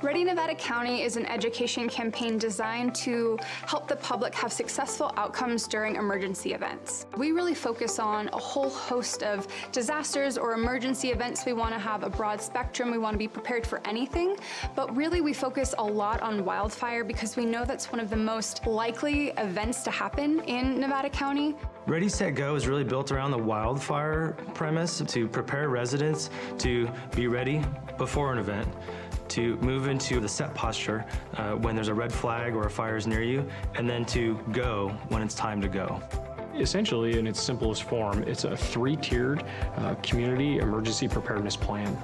Ready Nevada County is an education campaign designed to help the public have successful outcomes during emergency events. We really focus on a whole host of disasters or emergency events. We want to have a broad spectrum. We want to be prepared for anything, but really we focus a lot on wildfire because we know that's one of the most likely events to happen in Nevada County. Ready, Set, Go is really built around the wildfire premise to prepare residents to be ready before an event, to move into the set posture when there's a red flag or a fire is near you, and then to go when it's time to go. Essentially, in its simplest form, it's a three-tiered community emergency preparedness plan.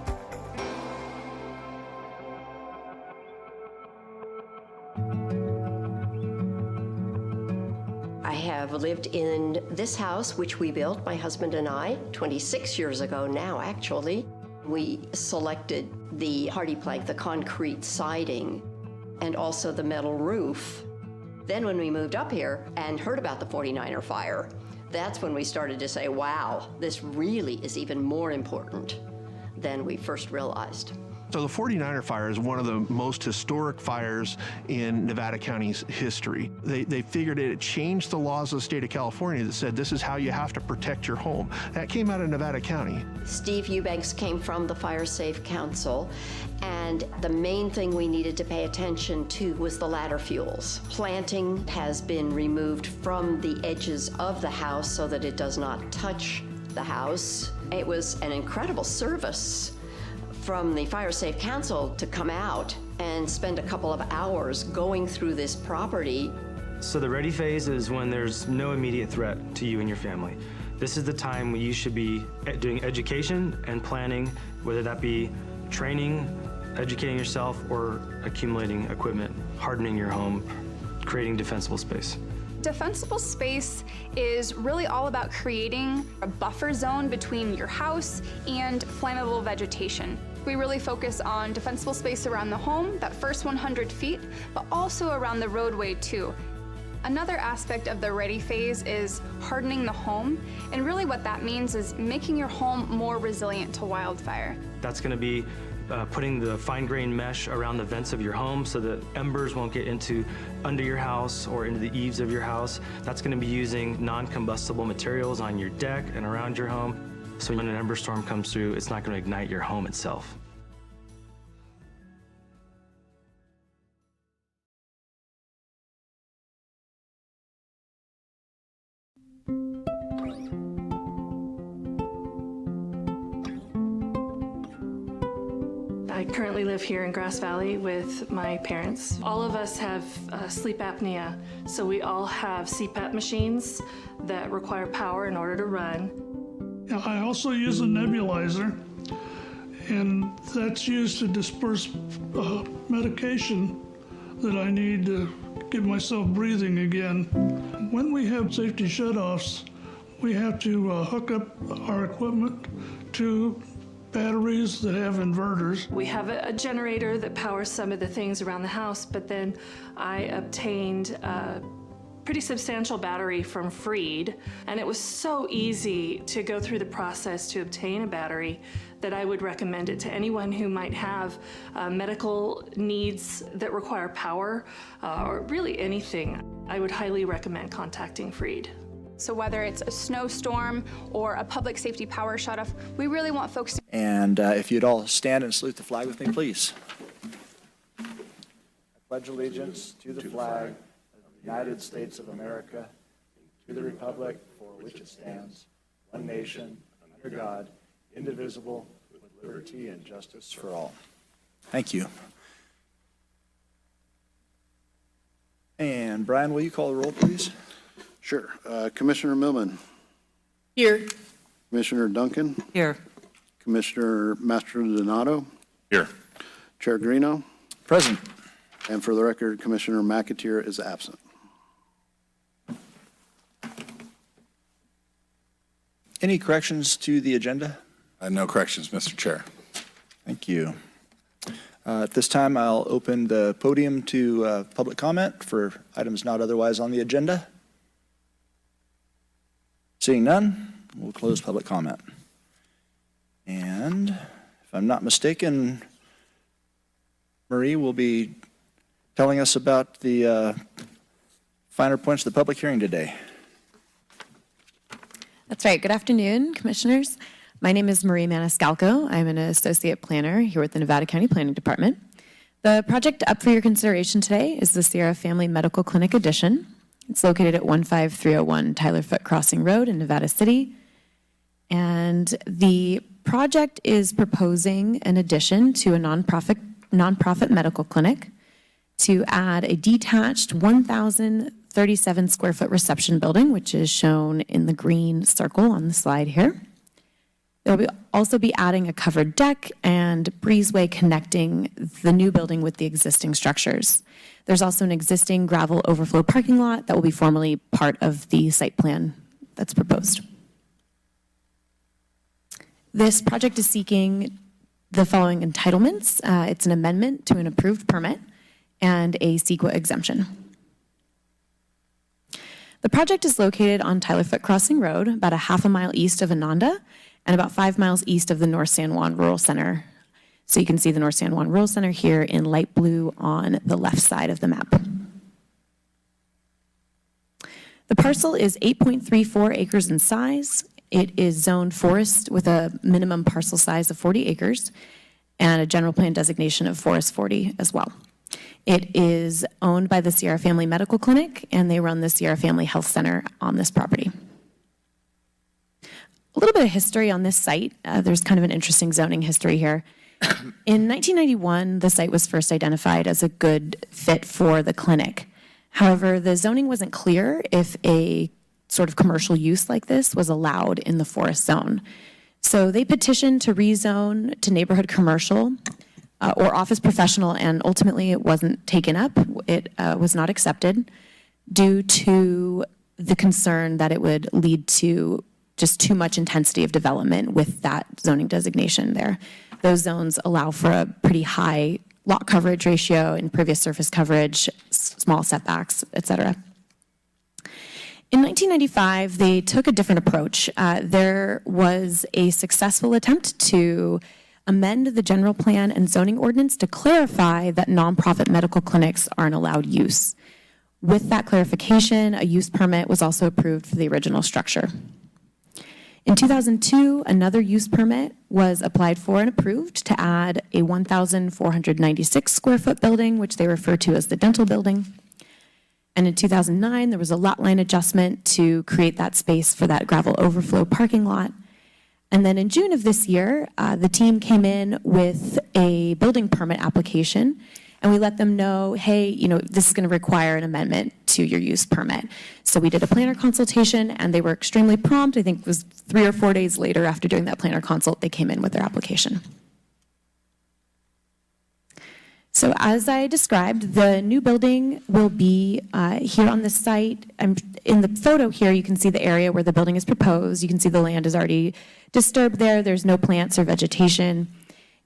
I have lived in this house, which we built, my husband and I, 26 years ago now, actually. We selected the hardy plank, the concrete siding, and also the metal roof. Then when we moved up here and heard about the 49er fire, that's when we started to say, wow, this really is even more important than we first realized. So the 49er fire is one of the most historic fires in Nevada County's history. They figured it changed the laws of the state of California that said this is how you have to protect your home. That came out of Nevada County. Steve Eubanks came from the Fire Safe Council, and the main thing we needed to pay attention to was the ladder fuels. Planting has been removed from the edges of the house so that it does not touch the house. It was an incredible service from the Fire Safe Council to come out and spend a couple of hours going through this property. So the ready phase is when there's no immediate threat to you and your family. This is the time when you should be doing education and planning, whether that be training, educating yourself, or accumulating equipment, hardening your home, creating defensible space. Defensible space is really all about creating a buffer zone between your house and flammable vegetation. We really focus on defensible space around the home, that first 100 feet, but also around the roadway too. Another aspect of the ready phase is hardening the home, and really what that means is making your home more resilient to wildfire. That's going to be putting the fine-grained mesh around the vents of your home so that embers won't get under your house or into the eaves of your house. That's going to be using non-combustible materials on your deck and around your home. So when an ember storm comes through, it's not going to ignite your home itself. I currently live here in Grass Valley with my parents. All of us have sleep apnea, so we all have CPAP machines that require power in order to run. I also use a nebulizer, and that's used to disperse medication that I need to get myself breathing again. When we have safety shutoffs, we have to hook up our equipment to batteries that have inverters. We have a generator that powers some of the things around the house, but then I obtained a pretty substantial battery from Freed, and it was so easy to go through the process to obtain a battery that I would recommend it to anyone who might have medical needs that require power, or really anything. I would highly recommend contacting Freed. So whether it's a snowstorm or a public safety power shutoff, we really want folks to... And if you'd all stand and salute the flag with me, please. I pledge allegiance to the flag of the United States of America, to the republic for which it stands, one nation, under God, indivisible, with liberty and justice for all. Thank you. And Brian, will you call the roll, please? Sure. Commissioner Millman. Here. Commissioner Duncan. Here. Commissioner Mastrodonato. Here. Chair Greeno. Present. And for the record, Commissioner McAteer is absent. Any corrections to the agenda? No corrections, Mr. Chair. Thank you. At this time, I'll open the podium to public comment for items not otherwise on the agenda. Seeing none, we'll close public comment. And if I'm not mistaken, Marie will be telling us about the finer points of the public hearing today. That's right. Good afternoon, commissioners. My name is Marie Maniscalco. I'm an associate planner here with the Nevada County Planning Department. The project up for your consideration today is the Sierra Family Medical Clinic addition. It's located at 15301 Tyler Foot Crossing Road in Nevada City. And the project is proposing an addition to a nonprofit medical clinic to add a detached 1,037 square foot reception building, which is shown in the green circle on the slide here. They'll also be adding a covered deck and breezeway connecting the new building with the existing structures. There's also an existing gravel overflow parking lot that will be formally part of the site plan that's proposed. This project is seeking the following entitlements. It's an amendment to an approved permit and a CEQA exemption. The project is located on Tyler Foot Crossing Road, about a half a mile east of Ananda and about 5 miles east of the North San Juan Rural Center. So you can see the North San Juan Rural Center here in light blue on the left side of the map. The parcel is 8.34 acres in size. It is zoned forest with a minimum parcel size of 40 acres and a general plan designation of Forest 40 as well. It is owned by the Sierra Family Medical Clinic, and they run the Sierra Family Health Center on this property. A little bit of history on this site. There's kind of an interesting zoning history here. In 1991, the site was first identified as a good fit for the clinic. However, the zoning wasn't clear if a sort of commercial use like this was allowed in the forest zone. So they petitioned to rezone to neighborhood commercial or office professional, and ultimately it wasn't taken up. It was not accepted due to the concern that it would lead to just too much intensity of development with that zoning designation there. Those zones allow for a pretty high lot coverage ratio, impervious surface coverage, small setbacks, et cetera. In 1995, they took a different approach. There was a successful attempt to amend the general plan and zoning ordinance to clarify that nonprofit medical clinics aren't allowed use. With that clarification, a use permit was also approved for the original structure. In 2002, another use permit was applied for and approved to add a 1,496 square foot building, which they refer to as the dental building. And in 2009, there was a lot line adjustment to create that space for that gravel overflow parking lot. And then in June of this year, the team came in with a building permit application, and we let them know, hey, this is going to require an amendment to your use permit. So we did a planner consultation, and they were extremely prompt. I think it was 3 or 4 days later after doing that planner consult, they came in with their application. So as I described, the new building will be here on this site. In the photo here, you can see the area where the building is proposed. You can see the land is already disturbed there. There's no plants or vegetation.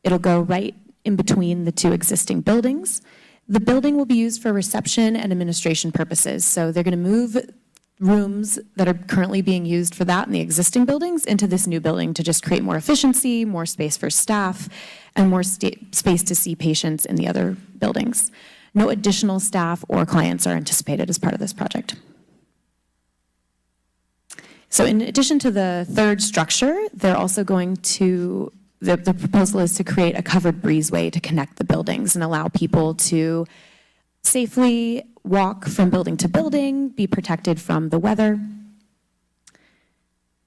It'll go right in between the two existing buildings. The building will be used for reception and administration purposes. So they're going to move rooms that are currently being used for that in the existing buildings into this new building to just create more efficiency, more space for staff, and more space to see patients in the other buildings. No additional staff or clients are anticipated as part of this project. So in addition to the third structure, they're also going to, the proposal is to create a covered breezeway to connect the buildings and allow people to safely walk from building to building, be protected from the weather.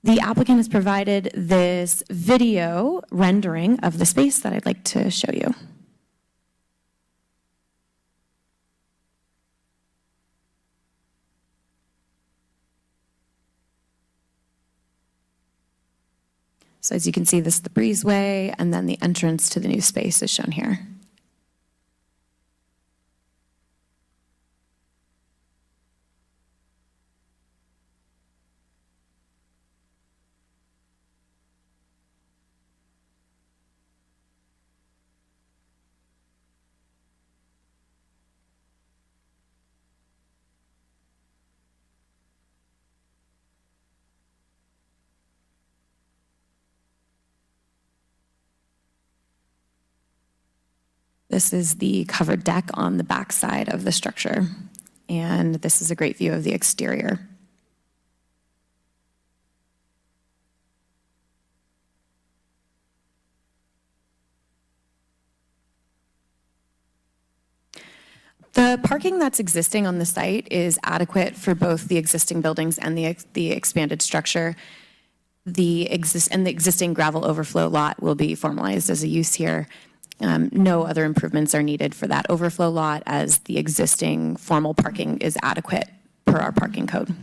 The applicant has provided this video rendering of the space that I'd like to show you. So as you can see, this is the breezeway, and then the entrance to the new space is shown here. This is the covered deck on the back side of the structure, and this is a great view of the exterior. The parking that's existing on the site is adequate for both the existing buildings and the expanded structure. The existing gravel overflow lot will be formalized as a use here. No other improvements are needed for that overflow lot, as the existing formal parking is adequate per our parking code.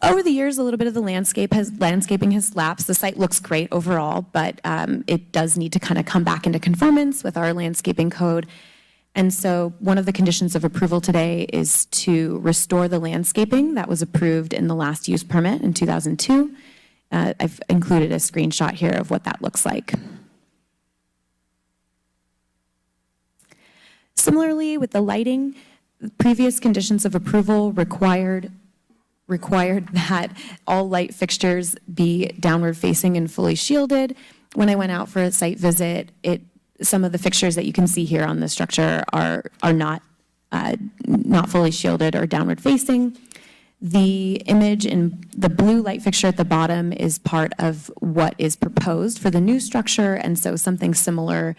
Over the years, a little bit of the landscaping has lapsed. The site looks great overall, but it does need to kind of come back into conformance with our landscaping code. And so one of the conditions of approval today is to restore the landscaping that was approved in the last use permit in 2002. I've included a screenshot here of what that looks like. Similarly, with the lighting, previous conditions of approval required that all light fixtures be downward facing and fully shielded. When I went out for a site visit, some of the fixtures that you can see here on the structure are not fully shielded or downward facing. The image in the blue light fixture at the bottom is part of what is proposed for the new structure, and so something similar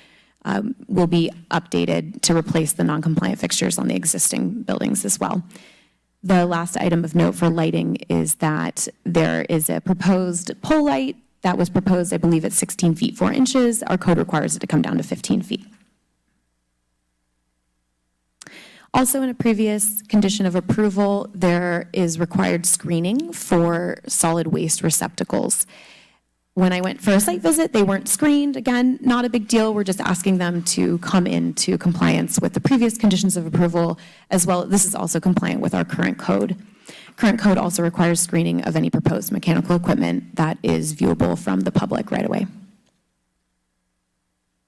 will be updated to replace the non-compliant fixtures on the existing buildings as well. The last item of note for lighting is that there is a proposed pole light that was proposed, I believe, at 16 feet 4 inches. Our code requires it to come down to 15 feet. Also, in a previous condition of approval, there is required screening for solid waste receptacles. When I went for a site visit, they weren't screened. Again, not a big deal. We're just asking them to come into compliance with the previous conditions of approval as well. This is also compliant with our current code. Current code also requires screening of any proposed mechanical equipment that is viewable from the public right away.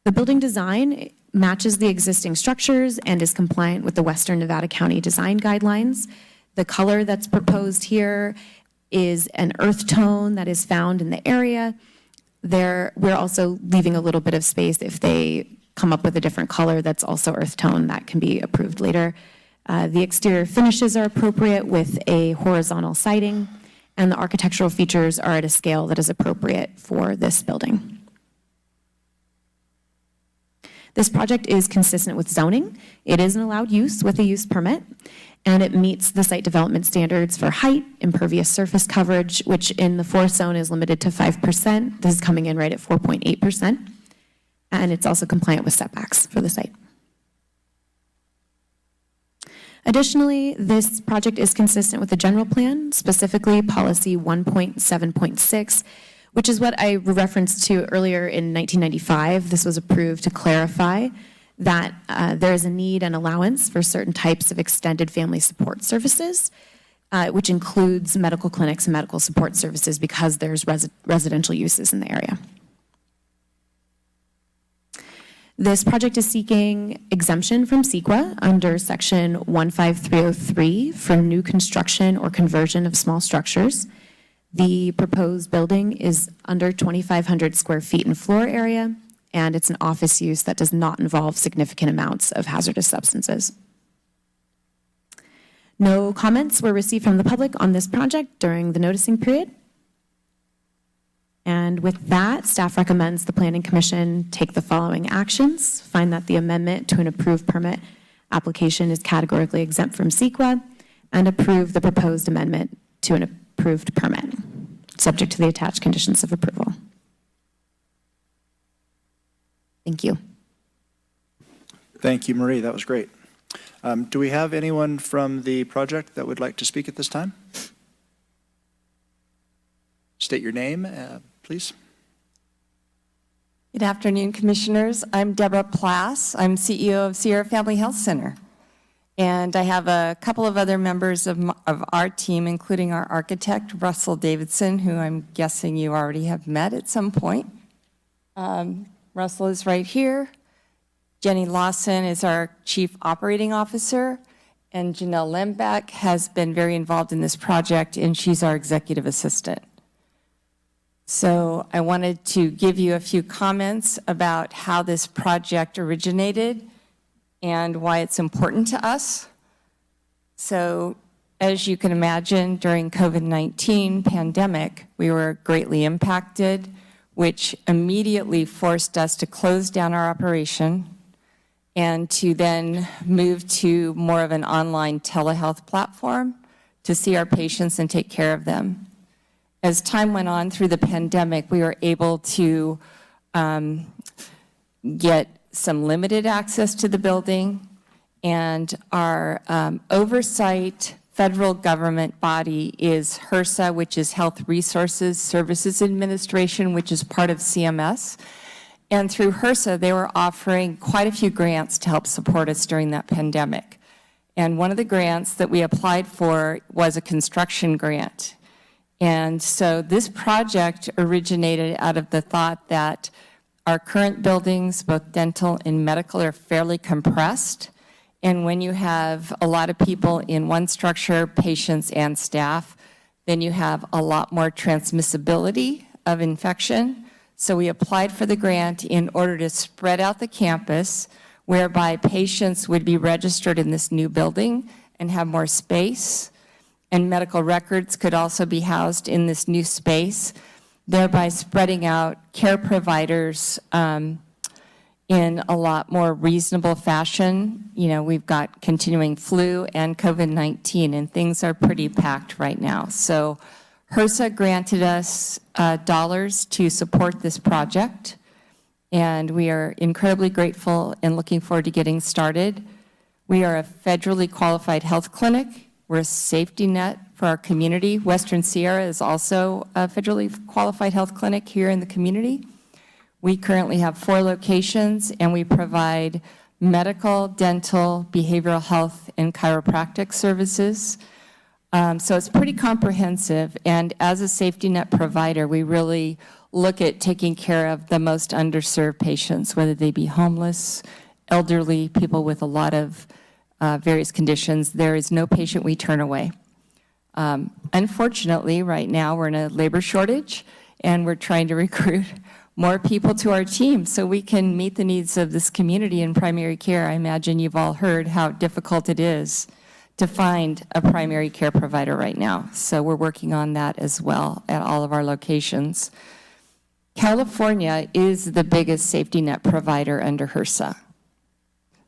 The building design matches the existing structures and is compliant with the Western Nevada County design guidelines. The color that's proposed here is an earth tone that is found in the area. We're also leaving a little bit of space if they come up with a different color that's also earth tone that can be approved later. The exterior finishes are appropriate with a horizontal siding, and the architectural features are at a scale that is appropriate for this building. This project is consistent with zoning. It is an allowed use with a use permit, and it meets the site development standards for height, impervious surface coverage, which in the forest zone is limited to 5%. This is coming in right at 4.8%, and it's also compliant with setbacks for the site. Additionally, this project is consistent with the general plan, specifically policy 1.7.6, which is what I referenced to earlier in 1995. This was approved to clarify that there is a need and allowance for certain types of extended family support services, which includes medical clinics and medical support services because there's residential uses in the area. This project is seeking exemption from CEQA under section 15303 for new construction or conversion of small structures. The proposed building is under 2,500 square feet in floor area, and it's an office use that does not involve significant amounts of hazardous substances. No comments were received from the public on this project during the noticing period. And with that, staff recommends the Planning Commission take the following actions: find that the amendment to an approved permit application is categorically exempt from CEQA, and approve the proposed amendment to an approved permit, subject to the attached conditions of approval. Thank you. Thank you, Marie. That was great. Do we have anyone from the project that would like to speak at this time? State your name, please. Good afternoon, Commissioners. I'm Deborah Plass. I'm CEO of Sierra Family Health Center. And I have a couple of other members of our team, including our architect, Russell Davidson, who I'm guessing you already have met at some point. Russell is right here. Jenny Lawson is our Chief Operating Officer. And Janelle Lembeck has been very involved in this project, and she's our Executive Assistant. So I wanted to give you a few comments about how this project originated and why it's important to us. So as you can imagine, during COVID-19 pandemic, we were greatly impacted, which immediately forced us to close down our operation and to then move to more of an online telehealth platform to see our patients and take care of them. As time went on through the pandemic, we were able to get some limited access to the building, and our oversight federal government body is HRSA, which is Health Resources Services Administration, which is part of CMS. And through HRSA, they were offering quite a few grants to help support us during that pandemic. And one of the grants that we applied for was a construction grant. And so this project originated out of the thought that our current buildings, both dental and medical, are fairly compressed. And when you have a lot of people in one structure, patients and staff, then you have a lot more transmissibility of infection. So we applied for the grant in order to spread out the campus, whereby patients would be registered in this new building and have more space, and medical records could also be housed in this new space, thereby spreading out care providers in a lot more reasonable fashion. You know, we've got continuing flu and COVID-19, and things are pretty packed right now. So HRSA granted us dollars to support this project, and we are incredibly grateful and looking forward to getting started. We are a federally qualified health clinic. We're a safety net for our community. Western Sierra is also a federally qualified health clinic here in the community. We currently have 4 locations, and we provide medical, dental, behavioral health, and chiropractic services. So it's pretty comprehensive, and as a safety net provider, we really look at taking care of the most underserved patients, whether they be homeless, elderly, people with a lot of various conditions. There is no patient we turn away. Unfortunately, right now, we're in a labor shortage, and we're trying to recruit more people to our team so we can meet the needs of this community in primary care. I imagine you've all heard how difficult it is to find a primary care provider right now. So we're working on that as well at all of our locations. California is the biggest safety net provider under HRSA.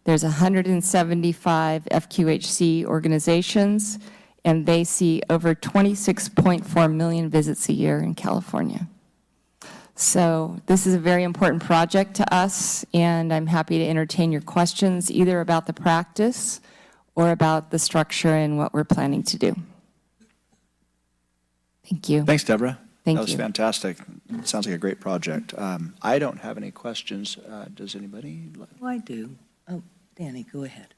There's 175 FQHC organizations, and they see over 26.4 million visits a year in California. So this is a very important project to us, and I'm happy to entertain your questions either about the practice or about the structure and what we're planning to do. Thank you. Thanks, Deborah. Thank That was you. fantastic. It sounds like a great project. I don't have any questions. Does anybody? Oh, I do. Oh, Danny, go ahead.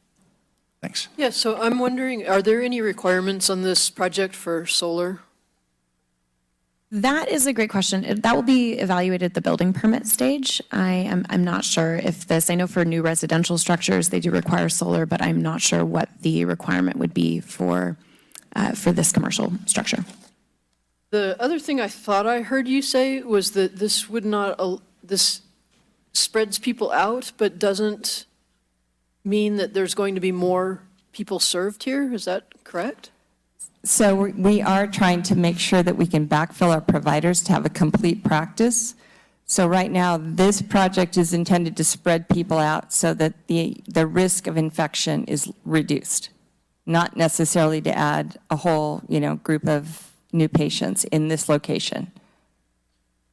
Thanks. Yeah, so I'm wondering, are there any requirements on this project for solar? That is a great question. That will be evaluated at the building permit stage. I'm not sure if this, I know for new residential structures, they do require solar, but I'm not sure what the requirement would be for this commercial structure. The other thing I thought I heard you say was that this would not, this spreads people out, but doesn't mean that there's going to be more people served here. Is that correct? So we are trying to make sure that we can backfill our providers to have a complete practice. So right now, this project is intended to spread people out so that the risk of infection is reduced, not necessarily to add a whole, group of new patients in this location.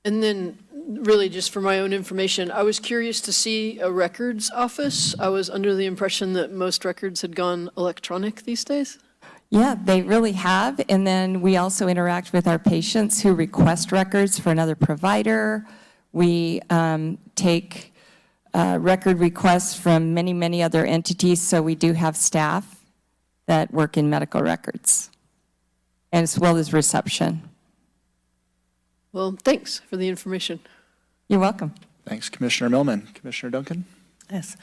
And then really just for my own information, I was curious to see a records office. I was under the impression that most records had gone electronic these days. Yeah, they really have. And then we also interact with our patients who request records for another provider. We take record requests from many, many other entities. So we do have staff that work in medical records, and as well as reception. Well, thanks for the information. You're welcome. Thanks, Commissioner Millman. Commissioner Duncan? Yes.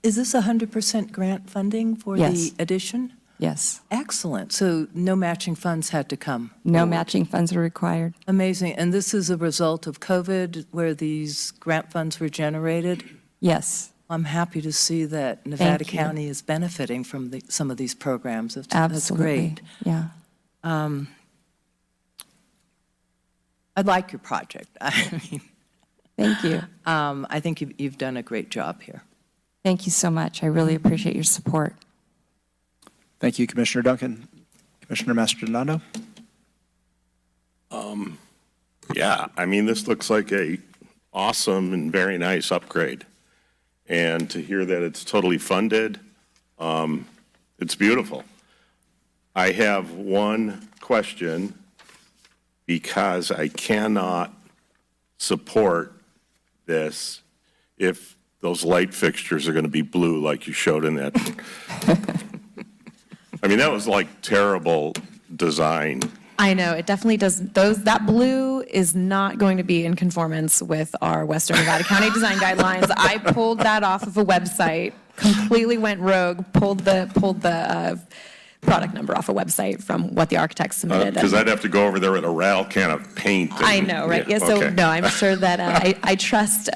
Is this 100% grant funding for Yes. the addition? Yes. Excellent. So no matching funds had to come? No forward. matching funds are required. Amazing. And this is a result of COVID where these grant funds were generated? Yes, I'm happy to see that Nevada you. County is benefiting from some of these programs. That's absolutely. great. Yeah. I like your project. I mean, Thank you. I think you've done a great job here. Thank you so much. I really appreciate your support. Thank you, Commissioner Duncan. Commissioner Mastrodonado? Yeah, I mean, this looks like a awesome and very nice upgrade. And to hear that it's totally funded, it's beautiful. I have one question because I cannot support this if those light fixtures are going to be blue like you showed in that. I mean, that was like terrible design. I know, it definitely does, that blue is not going to be in conformance with our Western Nevada County design guidelines. I pulled that off of a website, completely went rogue, pulled the product number off a website from what the architect submitted. Because I'd have to go over there with a rattle can of paint. I know, right? Yeah, so okay. no, I'm sure that I trust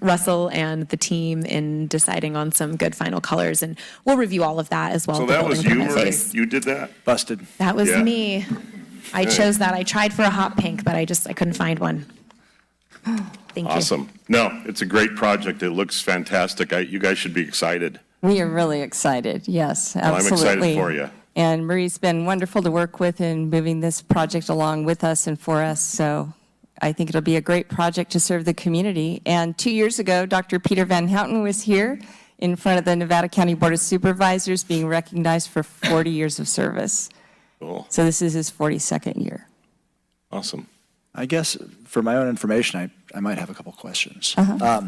Russell and the team in deciding on some good final colors, and we'll review all of that as well. So at the that was you, building permit Marie? phase. You did that? Busted. That was Yeah. me. I chose that. I tried for a hot pink, but I couldn't find one. Thank you. Awesome. No, it's a great project. It looks fantastic. You guys should be excited. We are really excited. Yes, Well, I'm absolutely. excited for you. And Marie's been wonderful to work with in moving this project along with us and for us. So I think it'll be a great project to serve the community. And 2 years ago, Dr. Peter Van Houten was here in front of the Nevada County Board of Supervisors being recognized for 40 years of service. Cool. So this is his 42nd year. Awesome. I guess for my own information, I might have a couple questions. Uh-huh.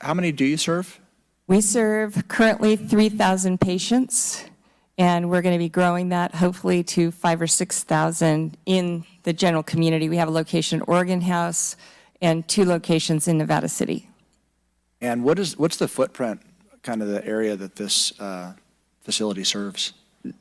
How many do you serve? We serve currently 3,000 patients, and we're going to be growing that hopefully to 5,000 or 6,000 in the general community. We have a location at Oregon House and 2 locations in Nevada City. And what's the footprint, kind of the area that this facility serves?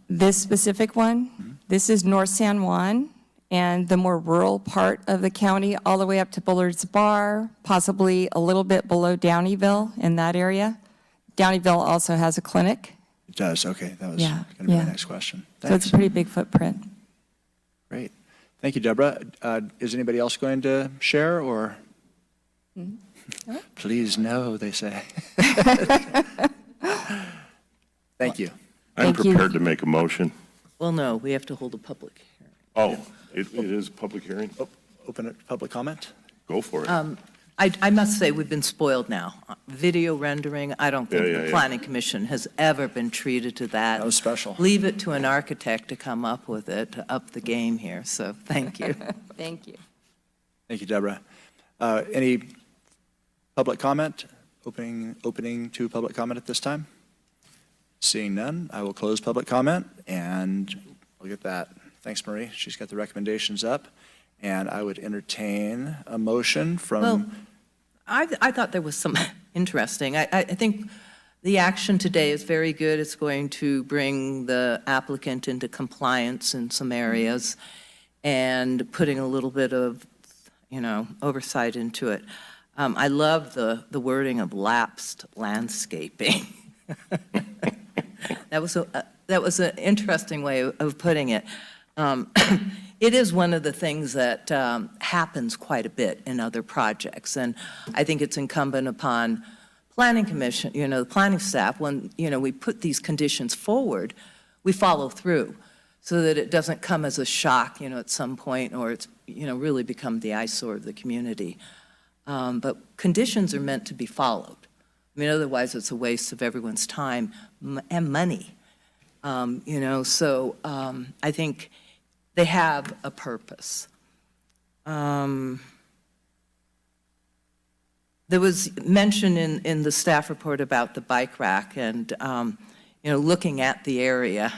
This specific one, this is North San Juan and the more rural part of the county, all the way up to Bullard's Bar, possibly a little bit below Downeyville in that area. Downeyville also has a clinic. It does, okay. That was Yeah, going to be yeah. my next question. So Thanks. it's a pretty big footprint. Great. Thank you, Deborah. Is anybody else going to share, or? Please, no, they say. Thank you. I'm Thank you. prepared to make a motion. Well, no, we have to hold a public hearing. Oh, it is a public hearing? Open it to public comment. Go for it. I must say, we've been spoiled now. Video rendering, I don't think the Planning Commission has ever been treated to that. That was special. Leave it to an architect to come up with it, to up the game here, so thank you. Thank you. Thank you, Deborah. Any public comment? Opening to public comment at this time? Seeing none, I will close public comment, and we'll get that. Thanks, Marie. She's got the recommendations up, and I would entertain a motion from. Well, I thought there was some interesting. I think the action today is very good. It's going to bring the applicant into compliance in some areas and putting a little bit of, oversight into it. I love the wording of lapsed landscaping. That was an interesting way of putting it. It is one of the things that happens quite a bit in other projects, and I think it's incumbent upon Planning Commission, the planning staff, when, we put these conditions forward, we follow through so that it doesn't come as a shock, at some point, or it's, really become the eyesore of the community. But conditions are meant to be followed. Otherwise it's a waste of everyone's time and money. So I think they have a purpose. There was mention in the staff report about the bike rack and, looking at the area,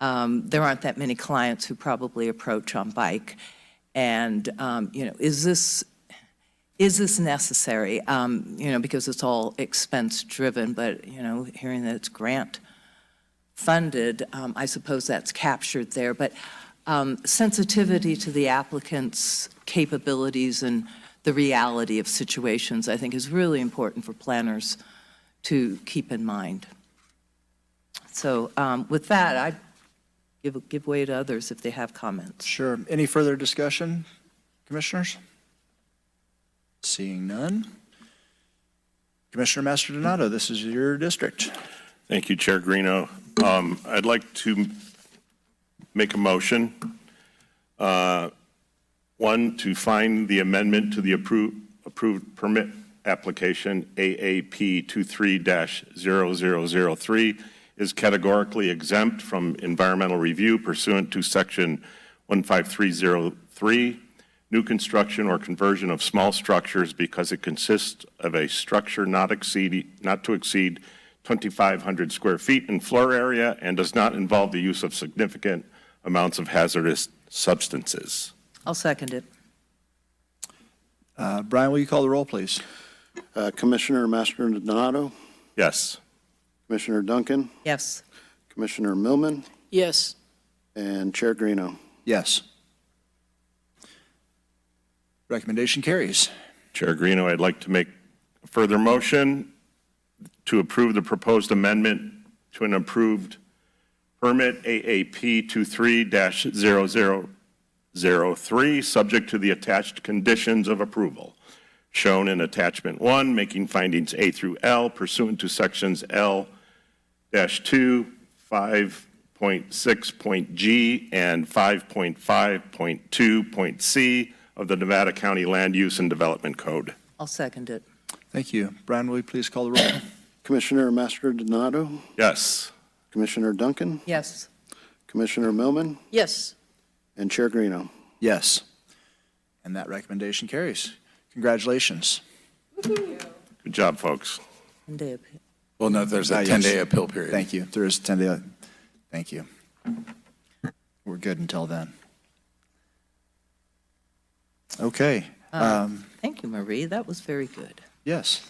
there aren't that many clients who probably approach on bike. And, is this necessary? Because it's all expense driven, but, hearing that it's grant funded, I suppose that's captured there, but sensitivity to the applicant's capabilities and the reality of situations, I think, is really important for planners to keep in mind. So with that, I'd give way to others if they have comments. Sure. Any further discussion, commissioners? Seeing none. Commissioner Mastrodonato, this is your district. Thank you, Chair Greeno. I'd like to make a motion. One, to find the amendment to the approved permit application AAP 23-0003 is categorically exempt from environmental review pursuant to section 15303, new construction or conversion of small structures because it consists of a structure not to exceed 2,500 square feet in floor area and does not involve the use of significant amounts of hazardous substances. I'll second it. Brian, will you call the roll, please? Commissioner Mastrodonato, Yes. Commissioner Duncan, Yes. Commissioner Millman, Yes. and Chair Greeno. Yes. Recommendation carries. Chair Greeno, I'd like to make a further motion to approve the proposed amendment to an approved permit AAP 23-0003, subject to the attached conditions of approval shown in attachment 1, making findings A through L pursuant to sections L-2, 5.6.G and 5.5.2.C of the Nevada County Land Use and Development Code. I'll second it. Thank you. Brian, will you please call the roll? Commissioner Mastrodonato, Yes. Commissioner Duncan, Yes. Commissioner Millman, Yes. and Chair Greeno. Yes. And that recommendation carries. Congratulations. Good job, folks. And they appeal. Well, no, there's a Yes. 10-day appeal period. Thank you. There is 10-day. Thank you. We're good until then. Okay. Thank you, Marie. That was very good. Yes.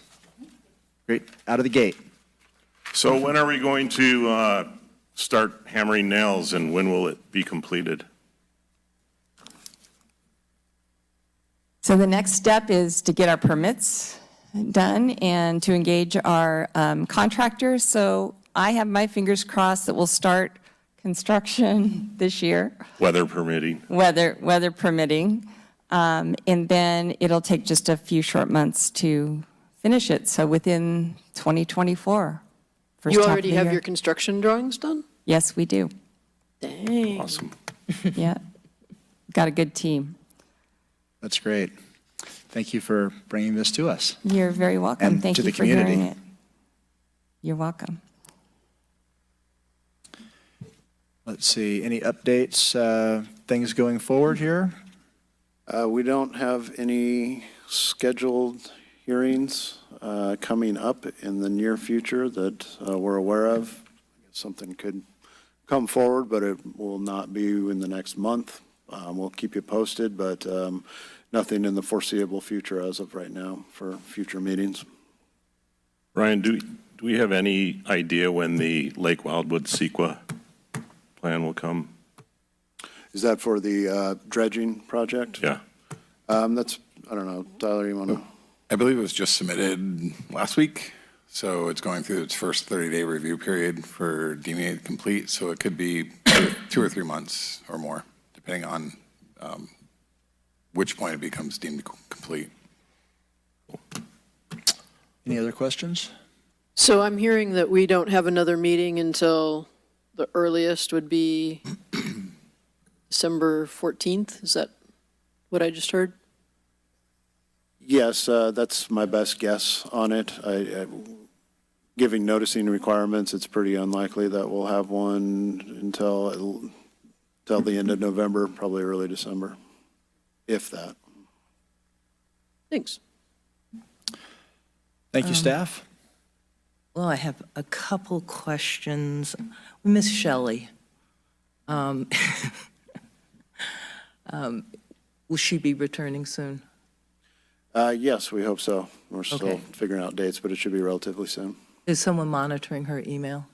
Great. Out of the gate. So when are we going to start hammering nails, and when will it be completed? So the next step is to get our permits done and to engage our contractors. So I have my fingers crossed that we'll start construction this year, Weather permitting? weather permitting. And then it'll take just a few short months to finish it. So within 2024. first You half of already the have year. your construction drawings done? Yes, we do. Dang. Awesome. Yeah. Got a good team. That's great. Thank you for bringing this to us. You're very welcome. And Thank to you the for hearing community. it. You're welcome. Let's see, any updates, things going forward here? We don't have any scheduled hearings coming up in the near future that we're aware of. Something could come forward, but it will not be in the next month. We'll keep you posted, but nothing in the foreseeable future as of right now for future meetings. Ryan, do we have any idea when the Lake Wildwood CEQA plan will come? Is that for the dredging project? Yeah. That's, I don't know, Tyler, you want to? I believe it was just submitted last week, so it's going through its first 30-day review period for deeming it complete, so it could be 2 or 3 months or more, depending on which point it becomes deemed complete. Any other questions? So I'm hearing that we don't have another meeting until the earliest would be December 14th. Is that what I just heard? Yes, that's my best guess on it. Giving noticing requirements, it's pretty unlikely that we'll have one until the end of November, probably early December, if that. Thanks. Thank you, staff. Well, I have a couple questions. Miss Shelley, will she be returning soon? Yes, we hope so. We're still Okay. figuring out dates, but it should be relatively soon. Is someone monitoring her email?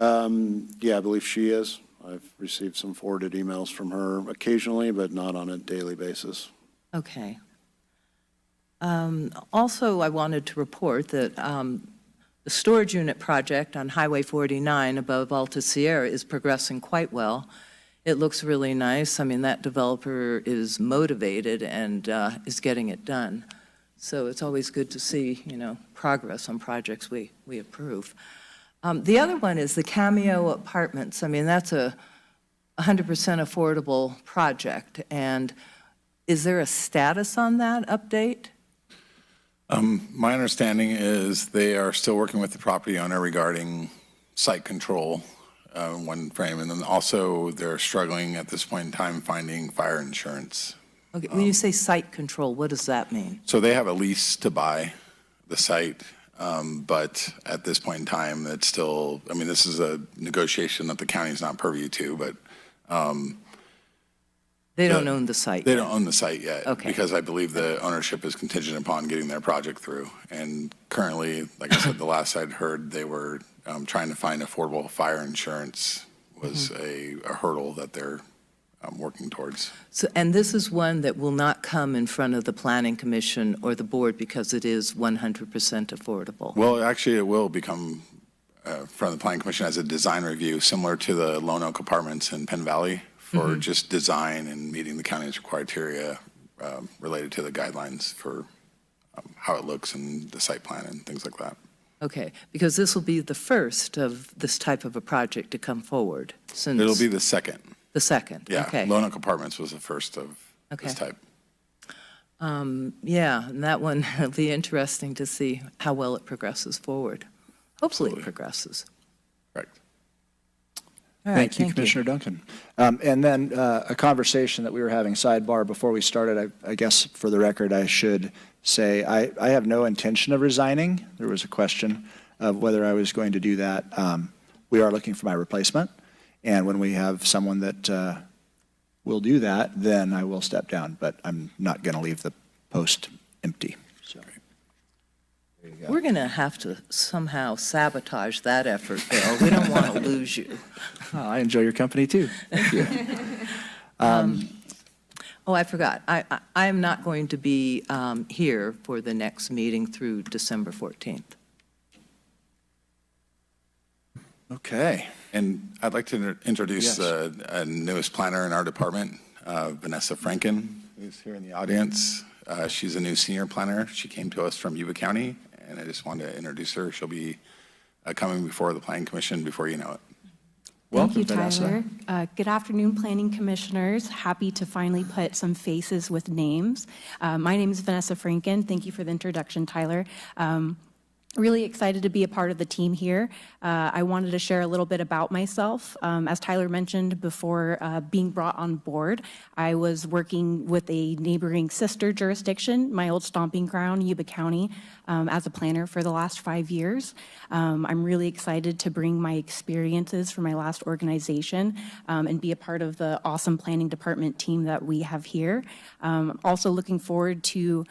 Yeah, I believe she is. I've received some forwarded emails from her occasionally, but not on a daily basis. Okay. Also, I wanted to report that the storage unit project on Highway 49 above Alta Sierra is progressing quite well. It looks really nice. I mean, that developer is motivated and is getting it done. So it's always good to see, progress on projects we approve. The other one is the Cameo Apartments. I mean, that's a 100% affordable project. And is there a status on that update? My understanding is they are still working with the property owner regarding site control, one frame, and then also they're struggling at this point in time finding fire insurance. Okay, when you say site control, what does that mean? So they have a lease to buy the site, but at this point in time, it's still, I mean, this is a negotiation that the county's not purview to, but They don't own the site They yet. don't own the site yet. Okay. Because I believe the ownership is contingent upon getting their project through. And currently, like I said, the last I'd heard, they were trying to find affordable fire insurance was a hurdle that they're working towards. So, and this is one that will not come in front of the Planning Commission or the board because it is 100% affordable. Well, actually, it will become from the Planning Commission as a design review, similar to the Lone Oak Apartments in Penn Valley, for just design and meeting the county's criteria related to the guidelines for how it looks and the site plan and things like that. Okay, because this will be the first of this type of a project to come forward since. It'll be the second. The second, Yeah, okay. Lone Oak Apartments was the first of this type. Yeah, and that one will be interesting to see how well it progresses forward. Hopefully it progresses. Correct. All right, Thank you, Commissioner Duncan. And then a conversation that we were having sidebar before we started, I guess for the record, I should say, I have no intention of resigning. There was a question of whether I was going to do that. We are looking for my replacement, and when we have someone that will do that, then I will step down, but I'm not going to leave the post empty. So. There you go. We're going to have to somehow sabotage that effort, Bill. We don't want to lose you. Oh, I enjoy your company too. Thank you. Oh, I forgot. I am not going to be here for the next meeting through December 14th. Okay. And I'd like to introduce Yes. the newest planner in our department, Vanessa Franken, who's here in the audience. She's a new senior planner. She came to us from Yuba County, and I just wanted to introduce her. She'll be coming before the Planning Commission before you know it. Welcome, Thank you, Vanessa. Tyler. Good afternoon, Planning Commissioners. Happy to finally put some faces with names. My name is Vanessa Franken. Thank you for the introduction, Tyler. Really excited to be a part of the team here. I wanted to share a little bit about myself. As Tyler mentioned before being brought on board, I was working with a neighboring sister jurisdiction, my old stomping ground, Yuba County, as a planner for the last 5 years. I'm really excited to bring my experiences from my last organization and be a part of the awesome planning department team that we have here. Also looking forward to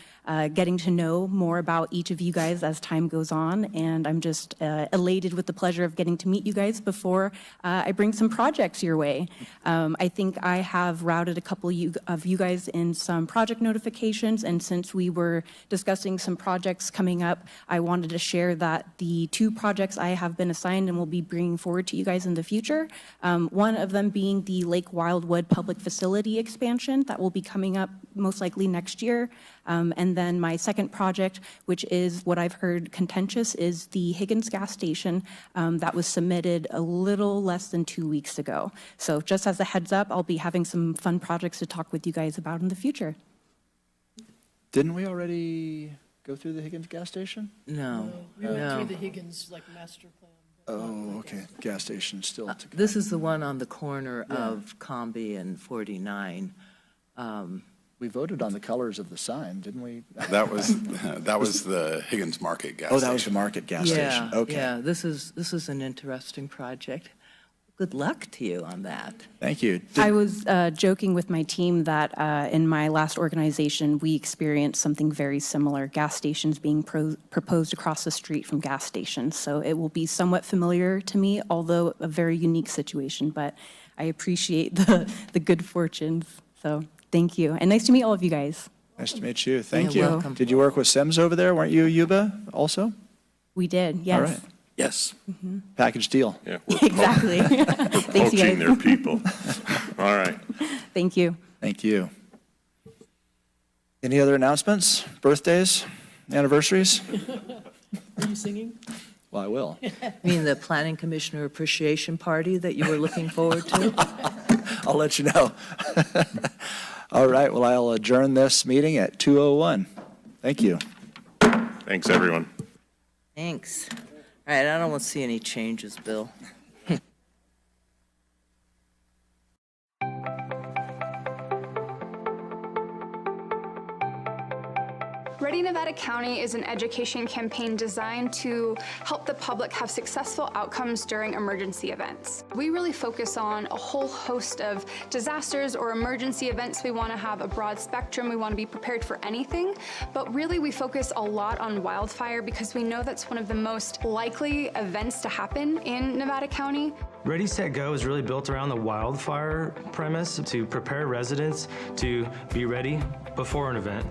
getting to know more about each of you guys as time goes on, and I'm just elated with the pleasure of getting to meet you guys before I bring some projects your way. I think I have routed a couple of you guys in some project notifications, and since we were discussing some projects coming up, I wanted to share that the 2 projects I have been assigned and will be bringing forward to you guys in the future, one of them being the Lake Wildwood Public Facility expansion that will be coming up most likely next year. And then my second project, which is what I've heard contentious, is the Higgins gas station that was submitted a little less than 2 weeks ago. So just as a heads up, I'll be having some fun projects to talk with you guys about in the future. Didn't we already go through the Higgins gas station? No. We went through the Higgins, master plan. Oh, okay. Gas station still to come. This is the one on the corner of Combi and 49. We voted on the colors of the sign, didn't we? That was the Higgins Market gas Oh, station. that was the Market gas station. Okay. Yeah, this is an interesting project. good luck to you on that. Thank you. I was joking with my team that in my last organization, we experienced something very similar, gas stations being proposed across the street from gas stations. So it will be somewhat familiar to me, although a very unique situation, but I appreciate the good fortunes. So thank you. And nice to meet all of you guys. Nice to meet you. Thank You're you. welcome. Did you work with Sims over there? Weren't you Yuba also? We did, yes. All right. Yes. Package deal. Yeah, we're Exactly. Thanks, you poaching guys. their people. All right. Thank you. Thank you. Any other announcements? Birthdays? Anniversaries? Are you singing? Well, I will. You mean the Planning Commissioner Appreciation Party that you were looking forward to? I'll let you know. All right, well, I'll adjourn this meeting at 2:01. Thank you. Thanks, everyone. Thanks. All right, I don't want to see any changes, Bill. Ready Nevada County is an education campaign designed to help the public have successful outcomes during emergency events. We really focus on a whole host of disasters or emergency events. We want to have a broad spectrum. We want to be prepared for anything, but really we focus a lot on wildfire because we know that's one of the most likely events to happen in Nevada County. Ready, Set, Go is really built around the wildfire premise to prepare residents to be ready before an event,